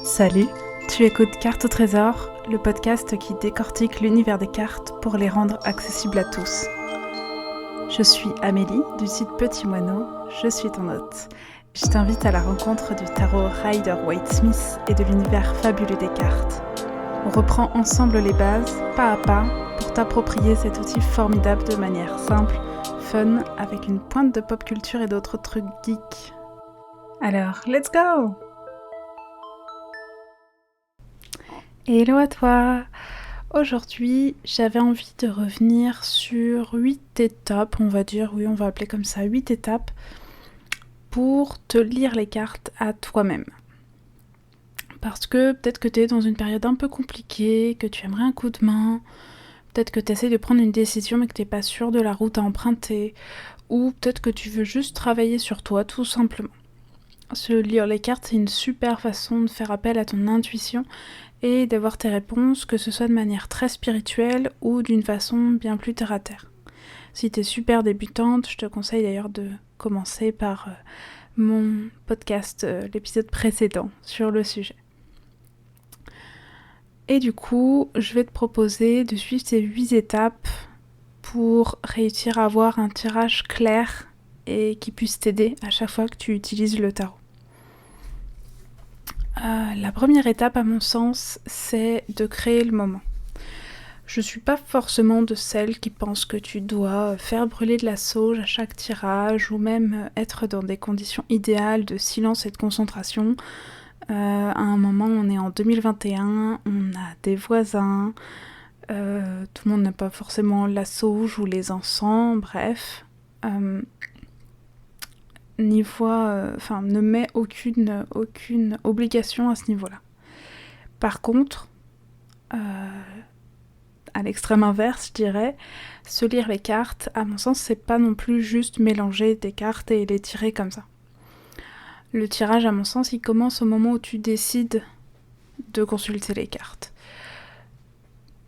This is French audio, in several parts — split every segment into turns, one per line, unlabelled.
Salut, tu écoutes Cartes au trésor, le podcast qui décortique l'univers des cartes pour les rendre accessibles à tous. Je suis Amélie du site Petit Moineau, je suis ton hôte. Je t'invite à la rencontre du tarot Rider-Waite-Smith et de l'univers fabuleux des cartes. On reprend ensemble les bases, pas à pas, pour t'approprier cet outil formidable de manière simple, fun, avec une pointe de pop culture et d'autres trucs geeks. Alors, let's go! Hello à toi! Aujourd'hui, j'avais envie de revenir sur 8 étapes, on va dire, oui, on va appeler comme ça, 8 étapes pour te lire les cartes à toi-même. Parce que peut-être que tu es dans une période un peu compliquée, que tu aimerais un coup de main, peut-être que tu essaies de prendre une décision mais que tu n'es pas sûr de la route à emprunter, ou peut-être que tu veux juste travailler sur toi tout simplement. Se lire les cartes, c'est une super façon de faire appel à ton intuition et d'avoir tes réponses, que ce soit de manière très spirituelle ou d'une façon bien plus terre-à-terre. Si t'es super débutante, je te conseille d'ailleurs de commencer par mon podcast, l'épisode précédent sur le sujet. Et du coup, je vais te proposer de suivre ces 8 étapes pour réussir à avoir un tirage clair et qui puisse t'aider à chaque fois que tu utilises le tarot. La première étape, à mon sens, c'est de créer le moment. Je suis pas forcément de celles qui pensent que tu dois faire brûler de la sauge à chaque tirage ou même être dans des conditions idéales de silence et de concentration. À un moment, on est en 2021, on a des voisins, tout le monde n'a pas forcément la sauge ou les encens, bref. Ne met aucune obligation à ce niveau-là. Par contre, à l'extrême inverse, je dirais, se lire les cartes, à mon sens, c'est pas non plus juste mélanger des cartes et les tirer comme ça. Le tirage, à mon sens, il commence au moment où tu décides de consulter les cartes.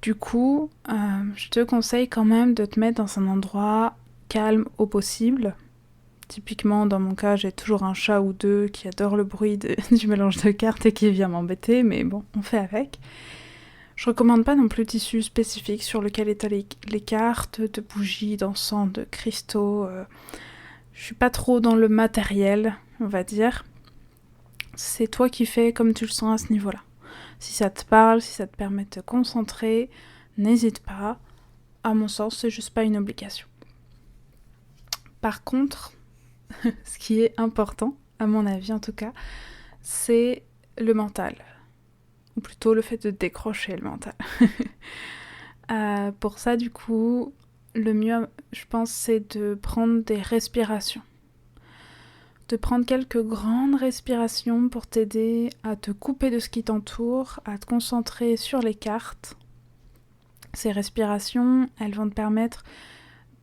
Du coup, je te conseille quand même de te mettre dans un endroit calme au possible. Typiquement, dans mon cas, j'ai toujours un chat ou deux qui adore le bruit du mélange de cartes et qui vient m'embêter, mais bon, on fait avec. Je recommande pas non plus de tissu spécifique sur lequel étaler les cartes, de bougies, d'encens, de cristaux. Je suis pas trop dans le matériel, on va dire. C'est toi qui fais comme tu le sens à ce niveau-là. Si ça te parle, si ça te permet de te concentrer, n'hésite pas. À mon sens, c'est juste pas une obligation. Par contre, ce qui est important, à mon avis en tout cas, c'est le mental. Ou plutôt le fait de décrocher le mental. Pour ça, du coup, le mieux, je pense, c'est de prendre des respirations. De prendre quelques grandes respirations pour t'aider à te couper de ce qui t'entoure, à te concentrer sur les cartes. Ces respirations, elles vont te permettre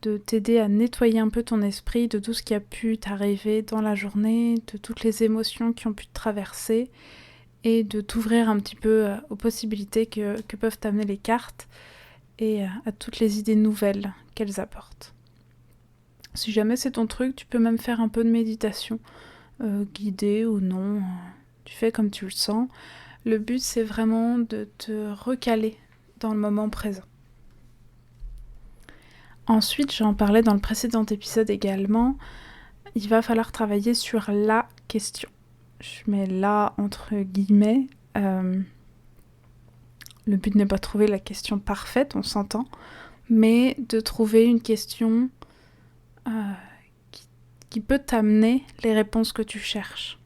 de t'aider à nettoyer un peu ton esprit de tout ce qui a pu t'arriver dans la journée, de toutes les émotions qui ont pu te traverser et de t'ouvrir un petit peu aux possibilités que peuvent t'amener les cartes et à toutes les idées nouvelles qu'elles apportent. Si jamais c'est ton truc, tu peux même faire un peu de méditation, guidée ou non, tu fais comme tu le sens. Le but, c'est vraiment de te recaler dans le moment présent. Ensuite, j'en parlais dans le précédent épisode également, il va falloir travailler sur la question. Je mets là entre guillemets. Le but n'est pas de trouver la question parfaite, on s'entend, mais de trouver une question qui peut t'amener les réponses que tu cherches.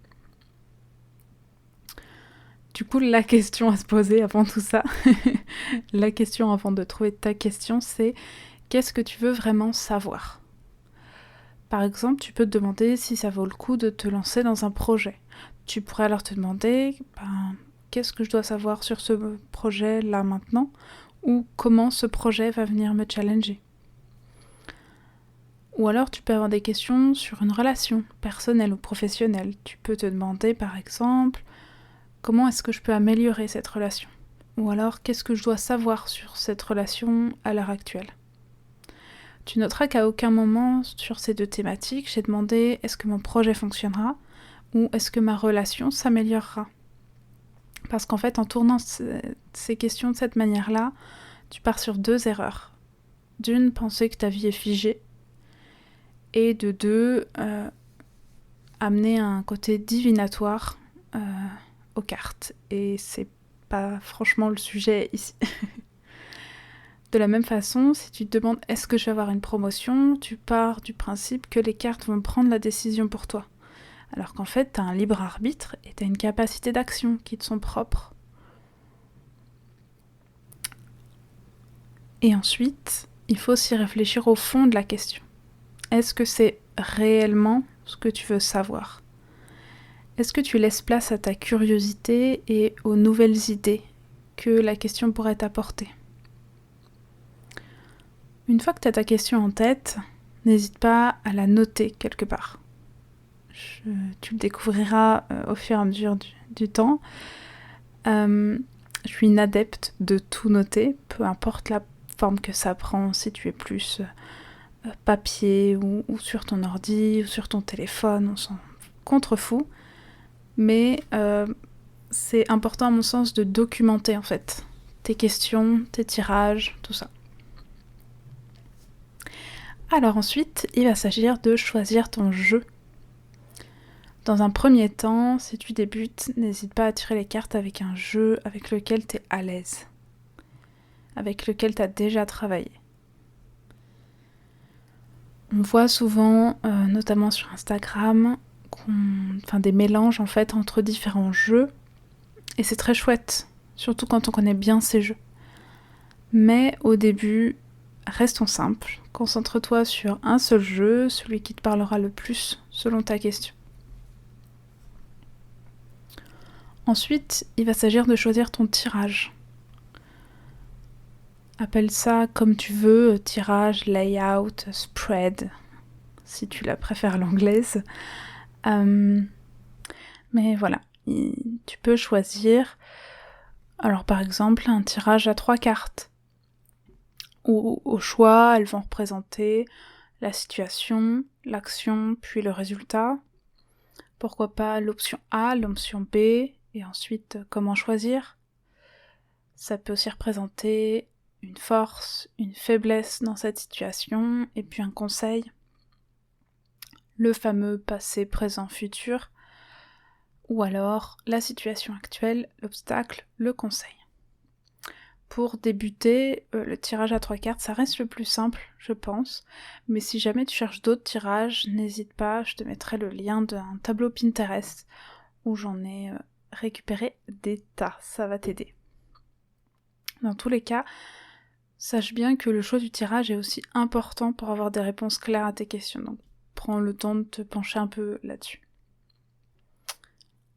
Du coup, la question à se poser avant tout ça, la question avant de trouver ta question, c'est qu'est-ce que tu veux vraiment savoir ? Par exemple, tu peux te demander si ça vaut le coup de te lancer dans un projet. Tu pourrais alors te demander qu'est-ce que je dois savoir sur ce projet là maintenant, ou comment ce projet va venir me challenger. Ou alors tu peux avoir des questions sur une relation personnelle ou professionnelle. Tu peux te demander par exemple comment est-ce que je peux améliorer cette relation, ou alors qu'est-ce que je dois savoir sur cette relation à l'heure actuelle. Tu noteras qu'à aucun moment sur ces deux thématiques, j'ai demandé est-ce que mon projet fonctionnera ou est-ce que ma relation s'améliorera. Parce qu'en fait, en tournant ces questions de cette manière-là, tu pars sur 2 erreurs. D'une, penser que ta vie est figée, et de 2, amener un côté divinatoire aux cartes. Et c'est pas franchement le sujet ici. De la même façon, si tu te demandes est-ce que je vais avoir une promotion, tu pars du principe que les cartes vont prendre la décision pour toi. Alors qu'en fait, tu as un libre arbitre et tu as une capacité d'action qui te sont propres. Et ensuite, il faut aussi réfléchir au fond de la question. Est-ce que c'est réellement ce que tu veux savoir ? Est-ce que tu laisses place à ta curiosité et aux nouvelles idées que la question pourrait t'apporter ? Une fois que tu as ta question en tête, n'hésite pas à la noter quelque part. Tu le découvriras au fur et à mesure du temps. Je suis une adepte de tout noter, peu importe la forme que ça prend, si tu es plus papier ou sur ton ordi ou sur ton téléphone, on s'en contrefout. Mais c'est important à mon sens de documenter en fait tes questions, tes tirages, tout ça. Alors ensuite, il va s'agir de choisir ton jeu. Dans un premier temps, si tu débutes, n'hésite pas à tirer les cartes avec un jeu avec lequel tu es à l'aise, avec lequel tu as déjà travaillé. On voit souvent, notamment sur Instagram, des mélanges en fait entre différents jeux, et c'est très chouette, surtout quand on connaît bien ces jeux. Mais au début, restons simples, concentre-toi sur un seul jeu, celui qui te parlera le plus selon ta question. Ensuite, il va s'agir de choisir ton tirage. Appelle ça comme tu veux, tirage, layout, spread, si tu la préfères l'anglaise. Mais voilà, tu peux choisir, alors par exemple, un tirage à 3 cartes. Où au choix, elles vont représenter la situation, l'action, puis le résultat. Pourquoi pas l'option A, l'option B, et ensuite comment choisir. Ça peut aussi représenter une force, une faiblesse dans cette situation, et puis un conseil. Le fameux passé, présent, futur, ou alors la situation actuelle, l'obstacle, le conseil. Pour débuter, le tirage à 3 cartes, ça reste le plus simple, je pense. Mais si jamais tu cherches d'autres tirages, n'hésite pas, je te mettrai le lien d'un tableau Pinterest où j'en ai récupéré des tas, ça va t'aider. Dans tous les cas, sache bien que le choix du tirage est aussi important pour avoir des réponses claires à tes questions. Donc prends le temps de te pencher un peu là-dessus.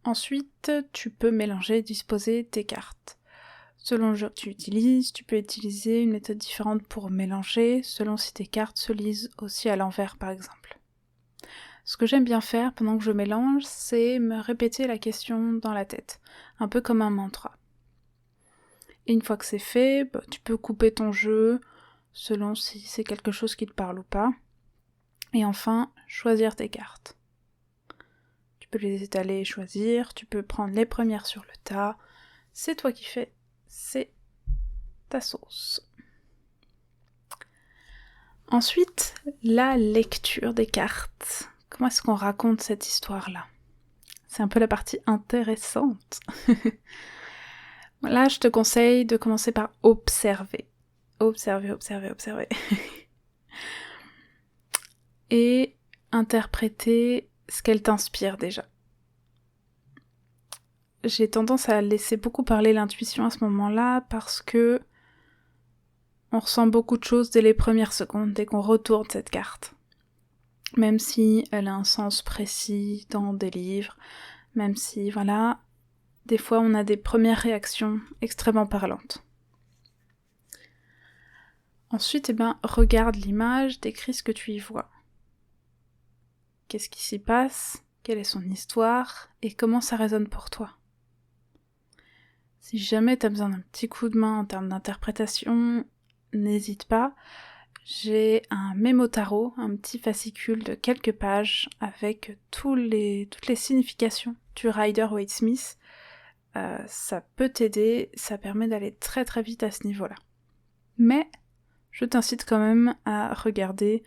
Ensuite, tu peux mélanger et disposer tes cartes. Selon le jeu que tu utilises, tu peux utiliser une méthode différente pour mélanger, selon si tes cartes se lisent aussi à l'envers par exemple. Ce que j'aime bien faire pendant que je mélange, c'est me répéter la question dans la tête, un peu comme un mantra. Et une fois que c'est fait, tu peux couper ton jeu, selon si c'est quelque chose qui te parle ou pas. Et enfin, choisir tes cartes. Tu peux les étaler et choisir, tu peux prendre les premières sur le tas, c'est toi qui fais. C'est ta sauce. Ensuite, la lecture des cartes. Comment est-ce qu'on raconte cette histoire-là ? C'est un peu la partie intéressante. Là, je te conseille de commencer par observer. Observer. Et interpréter ce qu'elle t'inspire déjà. J'ai tendance à laisser beaucoup parler l'intuition à ce moment-là parce que on ressent beaucoup de choses dès les premières secondes, dès qu'on retourne cette carte. Même si elle a un sens précis dans des livres, même si, voilà, des fois on a des premières réactions extrêmement parlantes. Ensuite, regarde l'image, décris ce que tu y vois. Qu'est-ce qui s'y passe ? Quelle est son histoire ? Et comment ça résonne pour toi ? Si jamais tu as besoin d'un petit coup de main en termes d'interprétation, n'hésite pas. J'ai un mémo tarot, un petit fascicule de quelques pages avec toutes les significations du Rider-Waite-Smith ça peut t'aider, ça permet d'aller très très vite à ce niveau-là. Mais je t'incite quand même à regarder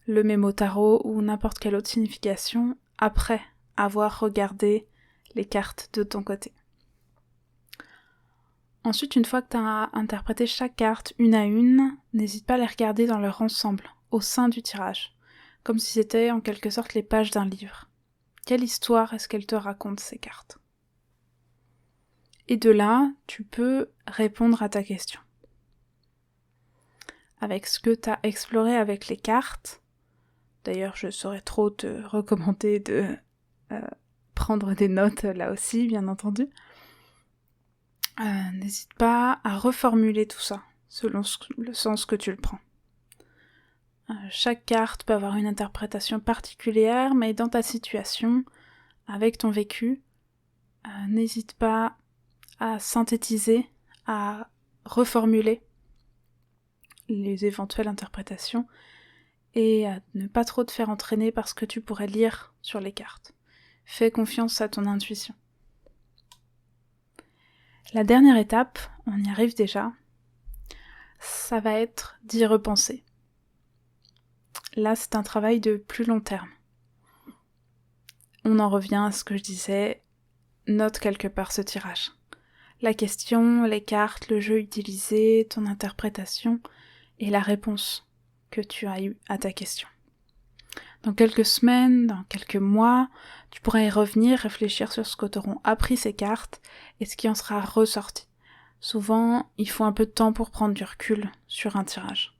le mémo tarot ou n'importe quelle autre signification après avoir regardé les cartes de ton côté. Ensuite, une fois que tu as interprété chaque carte une à une, n'hésite pas à les regarder dans leur ensemble, au sein du tirage, comme si c'était en quelque sorte les pages d'un livre. Quelle histoire est-ce qu'elles te racontent, ces cartes ? Et de là, tu peux répondre à ta question. Avec ce que tu as exploré avec les cartes, d'ailleurs je saurais trop te recommander de prendre des notes là aussi, bien entendu, n'hésite pas à reformuler tout ça, selon le sens que tu le prends. Chaque carte peut avoir une interprétation particulière, mais dans ta situation, avec ton vécu, n'hésite pas à synthétiser, à reformuler les éventuelles interprétations et à ne pas trop te faire entraîner par ce que tu pourrais lire sur les cartes. Fais confiance à ton intuition. La dernière étape, on y arrive déjà, ça va être d'y repenser. Là, c'est un travail de plus long terme. On en revient à ce que je disais, note quelque part ce tirage. La question, les cartes, le jeu utilisé, ton interprétation et la réponse que tu as eue à ta question. Dans quelques semaines, dans quelques mois, tu pourras y revenir, réfléchir sur ce que t'auront appris ces cartes et ce qui en sera ressorti. Souvent, il faut un peu de temps pour prendre du recul sur un tirage.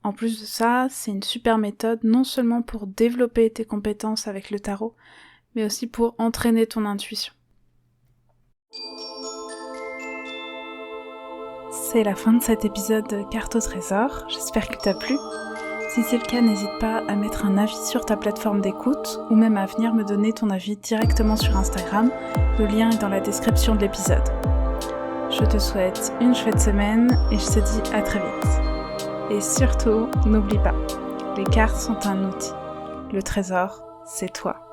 En plus de ça, c'est une super méthode non seulement pour développer tes compétences avec le tarot, mais aussi pour entraîner ton intuition. C'est la fin de cet épisode de Cartes au trésor, j'espère que t'as plu. Si c'est le cas, n'hésite pas à mettre un avis sur ta plateforme d'écoute ou même à venir me donner ton avis directement sur Instagram. Le lien est dans la description de l'épisode. Je te souhaite une chouette semaine et je te dis à très vite. Et surtout, n'oublie pas, les cartes sont un outil. Le trésor, c'est toi.